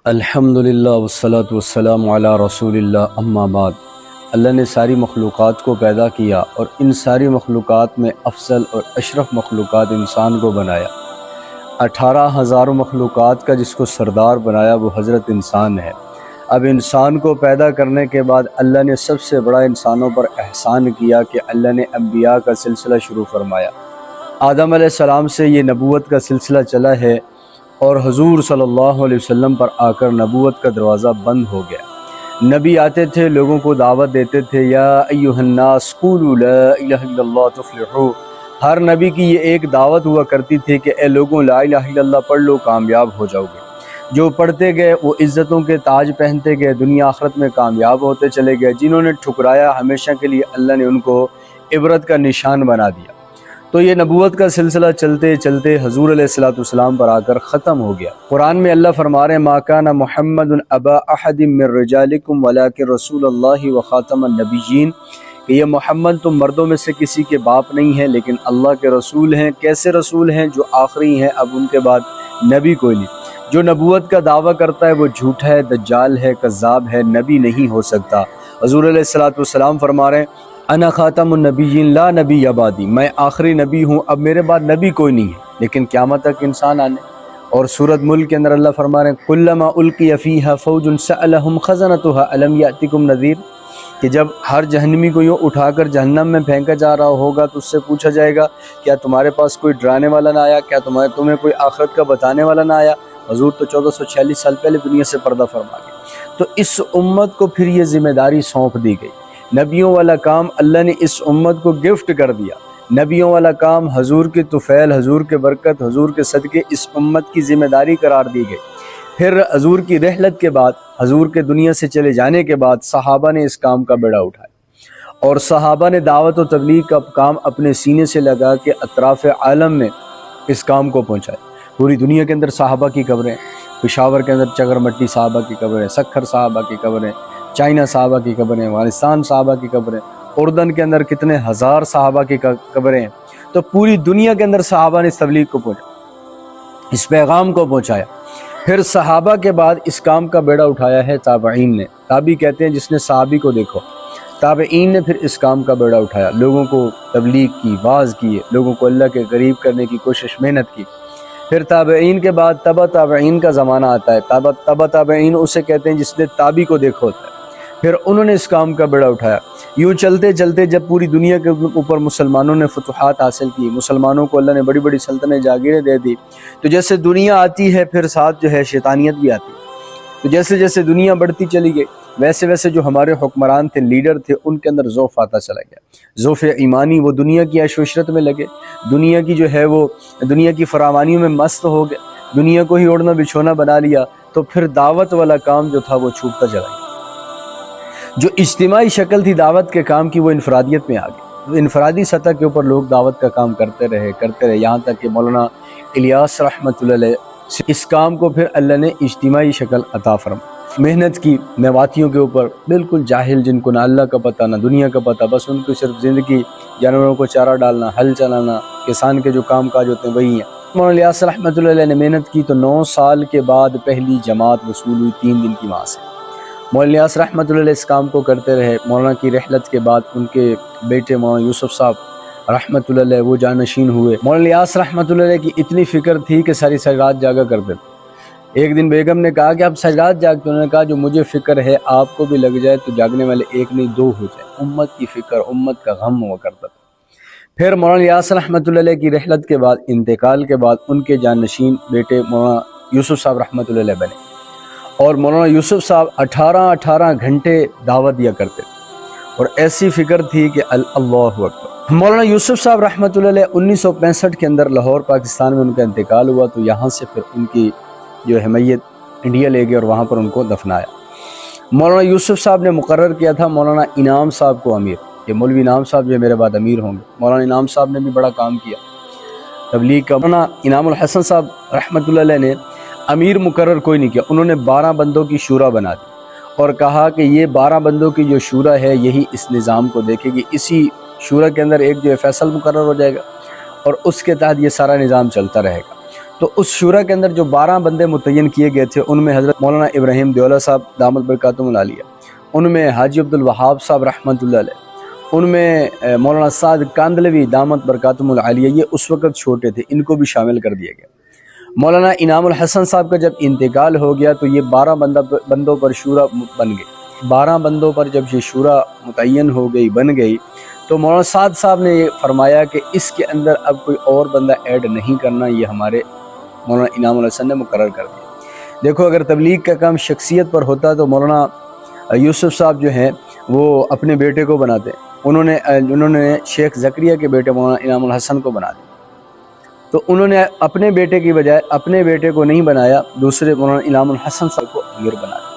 الحمدللہ والصلاۃ والسلام علی رسول اللہ اما بعد۔ اللہ نے ساری مخلوقات کو پیدا کیا اور ان ساری مخلوقات میں افضل اور اشرف مخلوقات انسان کو بنایا۔ 18,000 مخلوقات کا جس کو سردار بنایا وہ حضرت انسان ہے۔ اب انسان کو پیدا کرنے کے بعد اللہ نے سب سے بڑا انسانوں پر احسان کیا کہ اللہ نے انبیاء کا سلسلہ شروع فرمایا۔ آدم علیہ السلام سے یہ نبوت کا سلسلہ چلا ہے اور حضور صلی اللہ علیہ وسلم پر آ کر نبوت کا دروازہ بند ہو گیا۔ نبی آتے تھے، لوگوں کو دعوت دیتے تھے، یا ایھا الناس قولوا لا الہ الا اللہ تفلحوا۔ ہر نبی کی یہ ایک دعوت ہوا کرتی تھی کہ اے لوگوں لا الہ الا اللہ پڑھ لو، کامیاب ہو جاؤ گے۔ جو پڑھتے گئے وہ عزتوں کے تاج پہنتے گئے، دنیا آخرت میں کامیاب ہوتے چلے گئے۔ جنہوں نے ٹھکرایا ہمیشہ کے لیے اللہ نے ان کو عبرت کا نشان بنا دیا۔ تو یہ نبوت کا سلسلہ چلتے چلتے حضور علیہ السلام پر آ کر ختم ہو گیا۔ قرآن میں اللہ فرما رہے ہیں ما کان محمد ابا احد من رجالکم ولکن رسول اللہ وخاتم النبیین، کہ یہ محمد تم مردوں میں سے کسی کے باپ نہیں ہیں لیکن اللہ کے رسول ہیں۔ کیسے رسول ہیں؟ جو آخری ہیں، اب ان کے بعد نبی کوئی نہیں۔ جو نبوت کا دعویٰ کرتا ہے وہ جھوٹا ہے، دجال ہے، کذاب ہے، نبی نہیں ہو سکتا۔ حضور علیہ السلام فرما رہے ہیں انا خاتم النبیین لا نبی بعدی، میں آخری نبی ہوں، اب میرے بعد نبی کوئی نہیں ہے لیکن قیامت تک انسان آنے۔ اور سورۃ ملک کے اندر اللہ فرما رہے ہیں کلما القی فیہا فوج سألہم خزنتہا الم یأتکم نذیر، کہ جب ہر جہنمی کو یوں اٹھا کر جہنم میں پھینکا جا رہا ہوگا تو اس سے پوچھا جائے گا کیا تمہارے پاس کوئی ڈرانے والا نہ آیا، کیا تمہیں کوئی آخرت کا بتانے والا نہ آیا؟ حضور تو 1446 سال پہلے دنیا سے پردہ فرما گئے۔ تو اس امت کو پھر یہ ذمہ داری سونپ دی گئی۔ نبیوں والا کام اللہ نے اس امت کو گفٹ کر دیا۔ نبیوں والا کام حضور کی طفیل، حضور کے برکت، حضور کے صدقے اس امت کی ذمہ داری قرار دی گئی۔ پھر حضور کی رحلت کے بعد، حضور کے دنیا سے چلے جانے کے بعد صحابہ نے اس کام کا بیڑا اٹھایا اور صحابہ نے دعوت و تبلیغ کا کام اپنے سینے سے لگا کے اطراف عالم میں اس کام کو پہنچایا۔ پوری دنیا کے اندر صحابہ کی قبریں، پشاور کے اندر چگر مٹی صحابہ کی قبریں، سکھر صحابہ کی قبریں، چائنا صحابہ کی قبریں، افغانستان صحابہ کی قبریں، اردن کے اندر کتنے ہزار صحابہ کی قبریں ہیں۔ تو پوری دنیا کے اندر صحابہ نے اس تبلیغ کو پہنچایا، اس پیغام کو پہنچایا۔ پھر صحابہ کے بعد اس کام کا بیڑا اٹھایا ہے تابعین نے۔ تابعی کہتے ہیں جس نے صحابی کو دیکھو۔ تابعین نے پھر اس کام کا بیڑا اٹھایا، لوگوں کو تبلیغ کی، واعظ کیے، لوگوں کو اللہ کے قریب کرنے کی کوشش، محنت کی۔ پھر تابعین کے بعد تبع تابعین کا زمانہ آتا ہے۔ تبع تابعین اسے کہتے ہیں جس نے تابعی کو دیکھا ہوتا ہے۔ پھر انہوں نے اس کام کا بیڑا اٹھایا۔ یوں چلتے چلتے جب پوری دنیا کے اوپر مسلمانوں نے فتوحات حاصل کی، مسلمانوں کو اللہ نے بڑی بڑی سلطنتیں جاگیریں دے دی، تو جیسے دنیا آتی ہے پھر ساتھ جو ہے شیطانیت بھی آتی ہے۔ تو جیسے جیسے دنیا بڑھتی چلی گئی ویسے ویسے جو ہمارے حکمران تھے، لیڈر تھے، ان کے اندر ذوف آتا چلا گیا، ذوف ایمانی۔ وہ دنیا کی عیش و عشرت میں لگے، دنیا کی جو ہے وہ دنیا کی فراوانیوں میں مست ہو گئے، دنیا کو ہی اوڑھنا بچھونا بنا لیا۔ تو پھر دعوت والا کام جو تھا وہ چھوٹتا چلا گیا۔ جو اجتماعی شکل تھی دعوت کے کام کی وہ انفرادیت میں آ گئی۔ انفرادی سطح کے اوپر لوگ دعوت کا کام کرتے رہے یہاں تک کہ مولانا الیاس رحمۃ اللہ علیہ اس کام کو پھر اللہ نے اجتماعی شکل عطا فرمائی۔ محنت کی میواتیوں کے اوپر، بالکل جاہل جن کو نہ اللہ کا پتہ نہ دنیا کا پتہ، بس ان کو صرف زندگی، جانوروں کو چارہ ڈالنا، ہل چلانا، کسان کے جو کام کاج ہوتے ہیں وہی ہیں۔ مولانا الیاس رحمۃ اللہ علیہ نے محنت کی تو 9 سال کے بعد پہلی جماعت وصول ہوئی 3 دن کی وہاں سے۔ مولانا الیاس رحمۃ اللہ علیہ اس کام کو کرتے رہے۔ مولانا کی رحلت کے بعد ان کے بیٹے مولانا یوسف صاحب رحمۃ اللہ علیہ وہ جانشین ہوئے۔ مولانا الیاس رحمۃ اللہ علیہ کی اتنی فکر تھی کہ ساری رات جاگا کرتے تھے۔ ایک دن بیگم نے کہا کہ آپ ساری رات جاگتے، انہوں نے کہا جو مجھے فکر ہے آپ کو بھی لگ جائے تو جاگنے والے ایک نہیں 2 ہو جائے۔ امت کی فکر، امت کا غم ہوا کرتا تھا۔ پھر مولانا الیاس رحمۃ اللہ علیہ کی رحلت کے بعد، انتقال کے بعد، ان کے جانشین بیٹے مولانا یوسف صاحب رحمۃ اللہ علیہ بنے اور مولانا یوسف صاحب 18 گھنٹے دعوت دیا کرتے اور ایسی فکر تھی کہ اللہ اکبر۔ مولانا یوسف صاحب رحمۃ اللہ علیہ 1965 کے اندر لاہور پاکستان میں ان کا انتقال ہوا، تو یہاں سے پھر ان کی جو ہے میت انڈیا لے گئے اور وہاں پر ان کو دفنایا۔ مولانا یوسف صاحب نے مقرر کیا تھا مولانا انعام صاحب کو امیر، کہ مولوی انعام صاحب جو میرے بعد امیر ہوں گے۔ مولانا انعام صاحب نے بھی بڑا کام کیا تبلیغ کا۔ مولانا انعام الحسن صاحب رحمۃ اللہ علیہ نے امیر مقرر کوئی نہیں کیا، انہوں نے 12 بندوں کی شورا بنا دی اور کہا کہ یہ 12 بندوں کی جو شورا ہے یہی اس نظام کو دیکھے گی، اسی شورا کے اندر ایک جو ہے فیصل مقرر ہو جائے گا اور اس کے تحت یہ سارا نظام چلتا رہے گا۔ تو اس شورا کے اندر جو 12 بندے متعین کیے گئے تھے ان میں حضرت مولانا ابراہیم دیولہ صاحب دامت برکاتہم العالیہ، ان میں حاجی عبدالوہاب صاحب رحمۃ اللہ علیہ، ان میں مولانا سعد کاندلوی دامت برکاتہم العالیہ، یہ اس وقت چھوٹے تھے، ان کو بھی شامل کر دیا گیا۔ مولانا انعام الحسن صاحب کا جب انتقال ہو گیا تو یہ 12 بندوں پر شورا بن گئی۔ 12 بندوں پر جب یہ شورا متعین ہو گئی، بن گئی، تو مولانا سعد صاحب نے یہ فرمایا کہ اس کے اندر اب کوئی اور بندہ ایڈ نہیں کرنا، یہ ہمارے مولانا انعام الحسن نے مقرر کر دیا۔ دیکھو اگر تبلیغ کا کام شخصیت پر ہوتا تو مولانا یوسف صاحب جو ہیں وہ اپنے بیٹے کو بناتے، انہوں نے شیخ زکریا کے بیٹے مولانا انعام الحسن کو بنا دیا، تو انہوں نے اپنے بیٹے کی بجائے اپنے بیٹے کو نہیں بنایا، دوسرے مولانا انعام الحسن صاحب کو امیر بنا دیا۔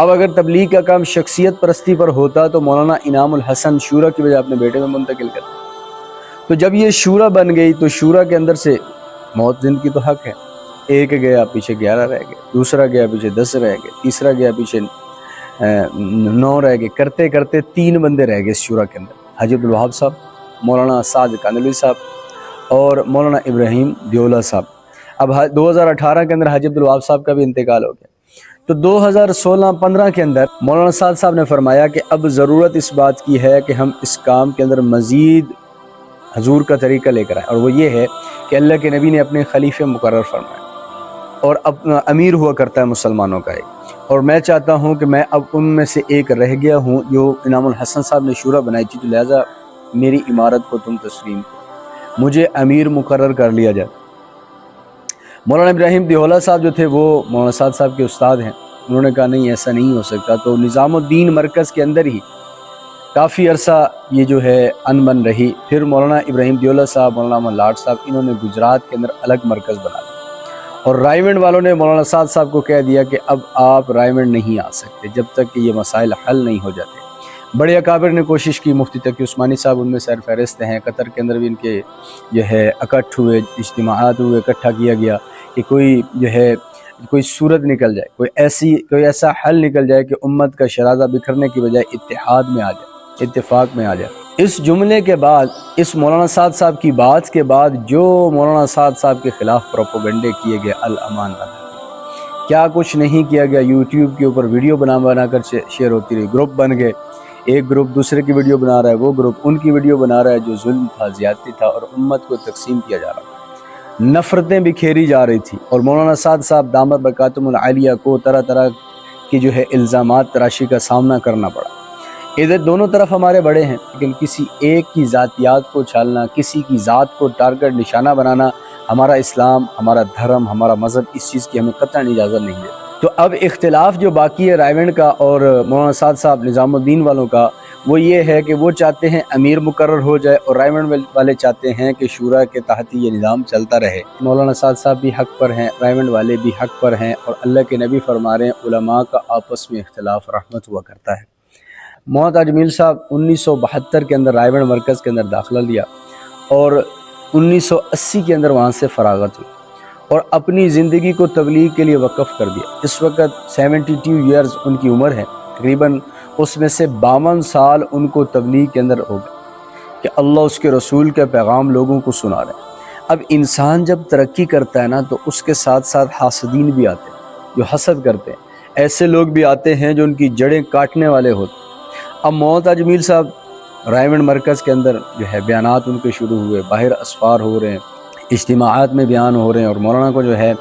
اب اگر تبلیغ کا کام شخصیت پرستی پر ہوتا تو مولانا انعام الحسن شورا کی بجائے اپنے بیٹے میں منتقل کرتے۔ تو جب یہ شورا بن گئی تو شورا کے اندر سے موت زندگی تو حق ہے، ایک گیا پیچھے 11 رہ گئے، دوسرا گیا پیچھے 10 رہ گئے، تیسرا گیا پیچھے 9 رہ گئے، کرتے کرتے 3 بندے رہ گئے اس شورا کے اندر، حاجی عبدالوہاب صاحب، مولانا سعد کاندلوی صاحب اور مولانا ابراہیم دیولہ صاحب۔ اب 2018 کے اندر حاجی عبدالوہاب صاحب کا بھی انتقال ہو گیا، تو 2016-15 کے اندر مولانا سعد صاحب نے فرمایا کہ اب ضرورت اس بات کی ہے کہ ہم اس کام کے اندر مزید حضور کا طریقہ لے کر آئیں، اور وہ یہ ہے کہ اللہ کے نبی نے اپنے خلیفہ مقرر فرمایا اور اپنا امیر ہوا کرتا ہے مسلمانوں کا ایک، اور میں چاہتا ہوں کہ میں اب ان میں سے ایک رہ گیا ہوں جو انعام الحسن صاحب نے شورا بنائی تھی، تو لہٰذا میری امارت کو تم تسلیم کرو، مجھے امیر مقرر کر لیا جائے۔ مولانا ابراہیم دیولہ صاحب جو تھے وہ مولانا سعد صاحب کے استاد ہیں، انہوں نے کہا نہیں ایسا نہیں ہو سکتا، تو نظام الدین مرکز کے اندر ہی کافی عرصہ یہ جو ہے ان بن رہی۔ پھر مولانا ابراہیم دیولہ صاحب، مولانا احمد لاٹ صاحب، انہوں نے گجرات کے اندر الگ مرکز بنا لیا، اور رائے ونڈ والوں نے مولانا سعد صاحب کو کہہ دیا کہ اب آپ رائے ونڈ نہیں آ سکتے جب تک کہ یہ مسائل حل نہیں ہو جاتے۔ بڑے اکابر نے کوشش کی، مفتی تقی عثمانی صاحب ان میں سر فہرست ہیں، قطر کے اندر بھی ان کے جو ہے اکٹھ ہوئے، اجتماعات ہوئے، اکٹھا کیا گیا کہ کوئی جو ہے کوئی صورت نکل جائے، کوئی ایسا حل نکل جائے کہ امت کا شرازہ بکھرنے کی بجائے اتحاد میں آ جائے، اتفاق میں آ جائے۔ اس جملے کے بعد، اس مولانا سعد صاحب کی بات کے بعد جو مولانا سعد صاحب کے خلاف پروپیگنڈے کیے گئے، الامان کیا کچھ نہیں کیا گیا، یوٹیوب کے اوپر ویڈیو بنا کر شیئر ہوتی رہی، گروپ بن گئے، ایک گروپ دوسرے کی ویڈیو بنا رہا ہے، وہ گروپ ان کی ویڈیو بنا رہا ہے، جو ظلم تھا، زیادتی تھا، اور امت کو تقسیم کیا جا رہا تھا، نفرتیں بکھیری جا رہی تھی، اور مولانا سعد صاحب دامت برکاتہم العالیہ کو طرح طرح کی جو ہے الزامات تراشی کا سامنا کرنا پڑا۔ ادھر دونوں طرف ہمارے بڑے ہیں، لیکن کسی ایک کی ذاتیات کو چھالنا، کسی کی ذات کو ٹارگٹ نشانہ بنانا، ہمارا اسلام، ہمارا دھرم، ہمارا مذہب اس چیز کی ہمیں قطعاً اجازت نہیں دیتا۔ تو اب اختلاف جو باقی ہے رائے ونڈ کا اور مولانا سعد صاحب نظام الدین والوں کا، وہ یہ ہے کہ وہ چاہتے ہیں امیر مقرر ہو جائے، اور رائے ونڈ والے چاہتے ہیں کہ شورا کے تحت یہ نظام چلتا رہے۔ مولانا سعد صاحب بھی حق پر ہیں، رائے ونڈ والے بھی حق پر ہیں، اور اللہ کے نبی فرما رہے ہیں علماء کا آپس میں اختلاف رحمت ہوا کرتا ہے۔ مولانا تاج میل صاحب 1972 کے اندر رائے ونڈ مرکز کے اندر داخلہ لیا، اور 1980 کے اندر وہاں سے فراغت ہوئی، اور اپنی زندگی کو تبلیغ کے لیے وقف کر دیا۔ اس وقت 72 ایئرز ان کی عمر ہے تقریباً، اس میں سے 52 سال ان کو تبلیغ کے اندر ہو گئے کہ اللہ اس کے رسول کا پیغام لوگوں کو سنا رہے ہیں۔ اب انسان جب ترقی کرتا ہے نا تو اس کے ساتھ ساتھ حاسدین بھی آتے ہیں جو حسد کرتے ہیں، ایسے لوگ بھی آتے ہیں جو ان کی جڑیں کاٹنے والے ہوتے ہیں۔ اب مولانا تاج میل صاحب رائے ونڈ مرکز کے اندر جو ہے بیانات ان کے شروع ہوئے، باہر اسفار ہو رہے ہیں، اجتماعات میں بیان ہو رہے ہیں، اور مولانا کو جو ہے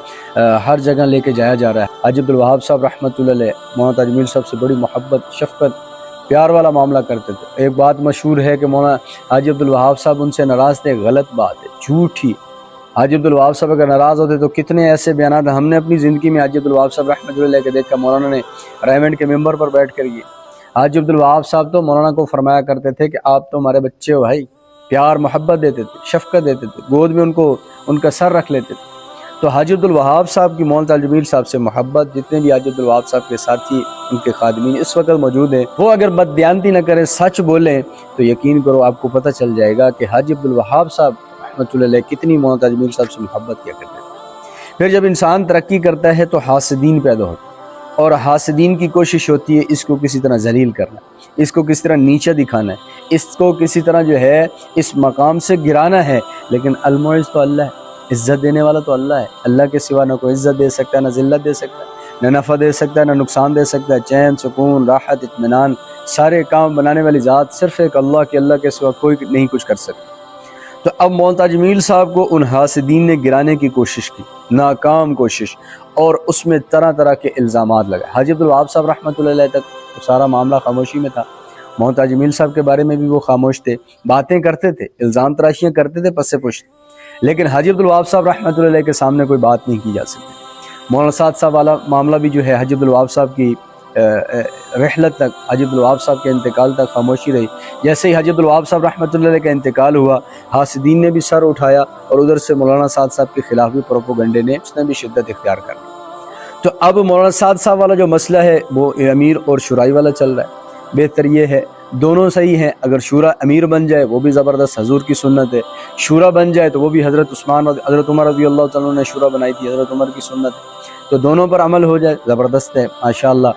ہر جگہ لے کے جایا جا رہا ہے۔ حاجی عبدالوہاب صاحب رحمۃ اللہ علیہ مولانا تاج میل صاحب سے بڑی محبت، شفقت، پیار والا معاملہ کرتے تھے۔ ایک بات مشہور ہے کہ مولانا حاجی عبدالوہاب صاحب ان سے ناراض تھے، غلط بات ہے، جھوٹی۔ حاجی عبدالوہاب صاحب اگر ناراض ہوتے تو کتنے ایسے بیانات ہم نے اپنی زندگی میں حاجی عبدالوہاب صاحب رحمۃ اللہ علیہ کے دیکھا، مولانا نے رائے ونڈ کے ممبر پر بیٹھ کر یہ حاجی عبدالوہاب صاحب تو مولانا کو فرمایا کرتے تھے کہ آپ تو ہمارے بچے ہو بھائی، پیار محبت دیتے تھے، شفقت دیتے تھے، گود میں ان کا سر رکھ لیتے تھے۔ تو حاجی عبدالوہاب صاحب کی مولانا تاج میل صاحب سے محبت، جتنے بھی حاجی عبدالوہاب صاحب کے ساتھی، ان کے خادمین اس وقت موجود ہیں، وہ اگر بددیانتی نہ کریں، سچ بولیں، تو یقین کرو آپ کو پتہ چل جائے گا کہ حاجی عبدالوہاب صاحب رحمۃ اللہ علیہ کتنی مولانا تاج میل صاحب سے محبت کیا کرتے تھے۔ پھر جب انسان ترقی کرتا ہے تو حاسدین پیدا ہوتے ہیں، اور حاسدین کی کوشش ہوتی ہے اس کو کسی طرح ذلیل کرنا، اس کو کسی طرح نیچا دکھانا ہے، اس کو کسی طرح جو ہے اس مقام سے گرانا ہے، لیکن المعز تو اللہ ہے، عزت دینے والا تو اللہ ہے، اللہ کے سوا نہ کوئی عزت دے سکتا ہے، نہ ذلت دے سکتا ہے، نہ نفع دے سکتا ہے، نہ نقصان دے سکتا ہے۔ چین، سکون، راحت، اطمینان، سارے کام بنانے والی ذات صرف ایک اللہ کی، اللہ کے سوا کوئی نہیں کچھ کر سکتا۔ تو اب مولانا تاج میل صاحب کو ان حاسدین نے گرانے کی کوشش کی، ناکام کوشش، اور اس میں طرح طرح کے الزامات لگائے۔ حاجی عبدالوہاب صاحب رحمۃ اللہ علیہ تک سارا معاملہ خاموشی میں تھا، مولانا تاج میل صاحب کے بارے میں بھی وہ خاموش تھے، باتیں کرتے تھے، الزام تراشیاں کرتے تھے پس پشت، لیکن حاجی عبدالوہاب صاحب رحمۃ اللہ علیہ کے سامنے کوئی بات نہیں کی جا سکتی۔ مولانا سعد صاحب والا معاملہ بھی جو ہے، حاجی عبدالوہاب صاحب کی رحلت تک، حاجی عبدالوہاب صاحب کے انتقال تک خاموشی رہی۔ جیسے ہی حاجی عبدالوہاب صاحب رحمۃ اللہ علیہ کا انتقال ہوا، حاسدین نے بھی سر اٹھایا، اور ادھر سے مولانا سعد صاحب کے خلاف بھی پروپیگنڈے نے اس نے بھی شدت اختیار کر لی۔ تو اب مولانا سعد صاحب والا جو مسئلہ ہے وہ امیر اور شورائی والا چل رہا ہے۔ بہتر یہ ہے دونوں صحیح ہیں، اگر شورا امیر بن جائے وہ بھی زبردست، حضور کی سنت ہے، شورا بن جائے تو وہ بھی حضرت عمر رضی اللہ تعالیٰ نے شورا بنائی تھی، حضرت عمر کی سنت ہے، تو دونوں پر عمل ہو جائے زبردست ہے ماشاءاللہ۔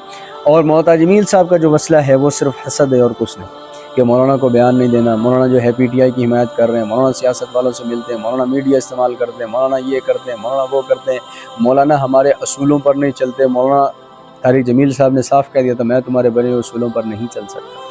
اور مولانا تاج میل صاحب کا جو مسئلہ ہے وہ صرف حسد ہے اور کچھ نہیں، کہ مولانا کو بیان نہیں دینا، مولانا جو ہے پی ٹی آئی کی حمایت کر رہے ہیں، مولانا سیاست والوں سے ملتے ہیں، مولانا میڈیا استعمال کرتے ہیں، مولانا یہ کرتے ہیں، مولانا وہ کرتے ہیں، مولانا ہمارے اصولوں پر نہیں چلتے۔ مولانا طارق جمیل صاحب نے صاف کہہ دیا تھا، میں تمہارے بنے ہوئے اصولوں پر نہیں چل سکتا،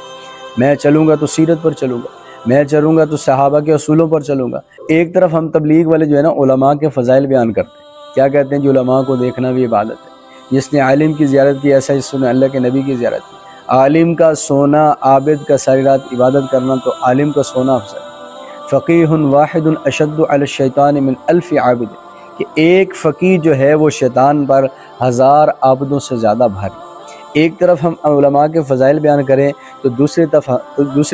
میں چلوں گا تو سیرت پر چلوں گا، میں چلوں گا تو صحابہ کے اصولوں پر چلوں گا۔ ایک طرف ہم تبلیغ والے جو ہے نا علماء کے فضائل بیان کرتے ہیں، کیا کہتے ہیں کہ علماء کو دیکھنا بھی عبادت ہے، جس نے عالم کی زیارت کی ایسا جس نے اللہ کے نبی کی زیارت کی۔ عالم کا سونا، عابد کا ساری رات عبادت کرنا، تو عالم کا سونا افضل ہے۔ فقیہ واحد اشد علی الشیطان من الف عابد، کہ ایک فقیہ جو ہے وہ شیطان پر 1000 عابدوں سے زیادہ بھاری۔ ایک طرف ہم علماء کے فضائل بیان کریں تو دوسری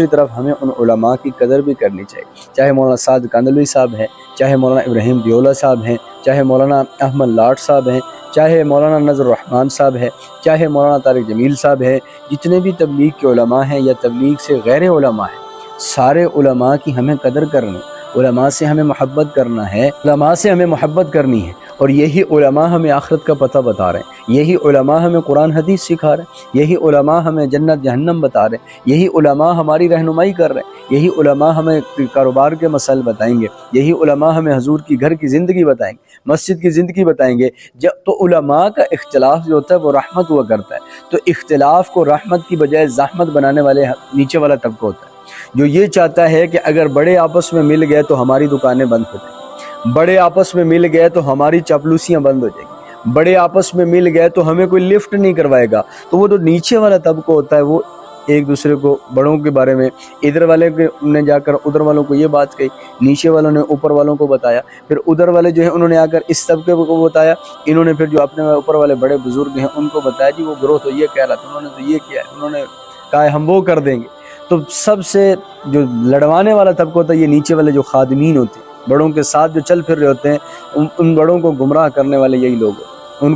طرف ہمیں ان علماء کی قدر بھی کرنی چاہیے، چاہے مولانا سعد کاندھلوی صاحب ہیں، چاہے مولانا ابراہیم دیولہ صاحب ہیں، چاہے مولانا احمد لاٹ صاحب ہیں، چاہے مولانا نذر الرحمان صاحب ہے، چاہے مولانا طارق جمیل صاحب ہے، جتنے بھی تبلیغ کے علماء ہیں یا تبلیغ سے غیر علماء ہیں، سارے علماء کی ہمیں قدر کرنی، علماء سے ہمیں محبت کرنا ہے، علماء سے ہمیں محبت کرنی ہے، اور یہی علماء ہمیں آخرت کا پتہ بتا رہے ہیں، یہی علماء ہمیں قرآن حدیث سکھا رہے ہیں، یہی علماء ہمیں جنت جہنم بتا رہے ہیں، یہی علماء ہماری رہنمائی کر رہے ہیں، یہی علماء ہمیں کاروبار کے مسائل بتائیں گے، یہی علماء ہمیں حضور کی گھر کی زندگی بتائیں گے، مسجد کی زندگی بتائیں گے۔ جب تو علماء کا اختلاف جو ہوتا ہے وہ رحمت ہوا کرتا ہے، تو اختلاف کو رحمت کی بجائے زحمت بنانے والے نیچے والا طبقہ ہوتا ہے، جو یہ چاہتا ہے کہ اگر بڑے آپس میں مل گئے تو ہماری دکانیں بند ہو جائیں گی، بڑے آپس میں مل گئے تو ہماری چاپلوسیاں بند ہو جائیں گی، بڑے آپس میں مل گئے تو ہمیں کوئی لفٹ نہیں کروائے گا۔ تو وہ جو نیچے والا طبقہ ہوتا ہے وہ ایک دوسرے کو بڑوں کے بارے میں، ادھر والے نے جا کر ادھر والوں کو یہ بات کہی، نیچے والوں نے اوپر والوں کو بتایا، پھر ادھر والے جو ہیں انہوں نے آ کر اس طبقے کو بتایا، انہوں نے پھر جو اپنے اوپر والے بڑے بزرگ ہیں ان کو بتایا، جی وہ گروہ تو یہ کہہ رہا تھا، انہوں نے تو یہ کیا ہے، انہوں نے کہا ہے ہم وہ کر دیں گے۔ تو سب سے جو لڑوانے والا طبقہ ہوتا ہے یہ نیچے والے جو خادمین ہوتے ہیں، بڑوں کے ساتھ جو چل پھر رہے ہوتے ہیں، ان بڑوں کو گمراہ کرنے والے یہی لوگ ہوتے ہیں،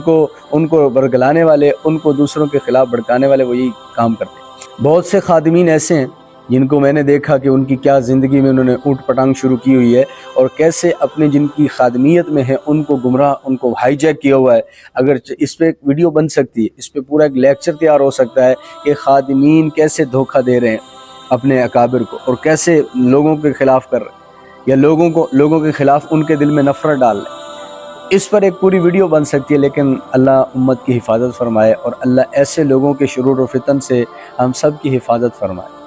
ان کو برگلانے والے، ان کو دوسروں کے خلاف بھڑکانے والے وہ یہی کام کرتے ہیں۔ بہت سے خادمین ایسے ہیں جن کو میں نے دیکھا کہ ان کی کیا زندگی میں انہوں نے اوٹ پٹانگ شروع کی ہوئی ہے، اور کیسے اپنے جن کی خادمیت میں ہے ان کو گمراہ، ان کو ہائی جیک کیا ہوا ہے۔ اگر اس پہ ایک ویڈیو بن سکتی ہے، اس پہ پورا ایک لیکچر تیار ہو سکتا ہے کہ خادمین کیسے دھوکہ دے رہے ہیں اپنے اکابر کو، اور کیسے لوگوں کے خلاف کر رہے ہیں، یا لوگوں کے خلاف ان کے دل میں نفرت ڈال رہے ہیں۔ اس پر ایک پوری ویڈیو بن سکتی ہے، لیکن اللہ امت کی حفاظت فرمائے، اور اللہ ایسے لوگوں کے شرور و فتن سے ہم سب کی حفاظت فرمائے۔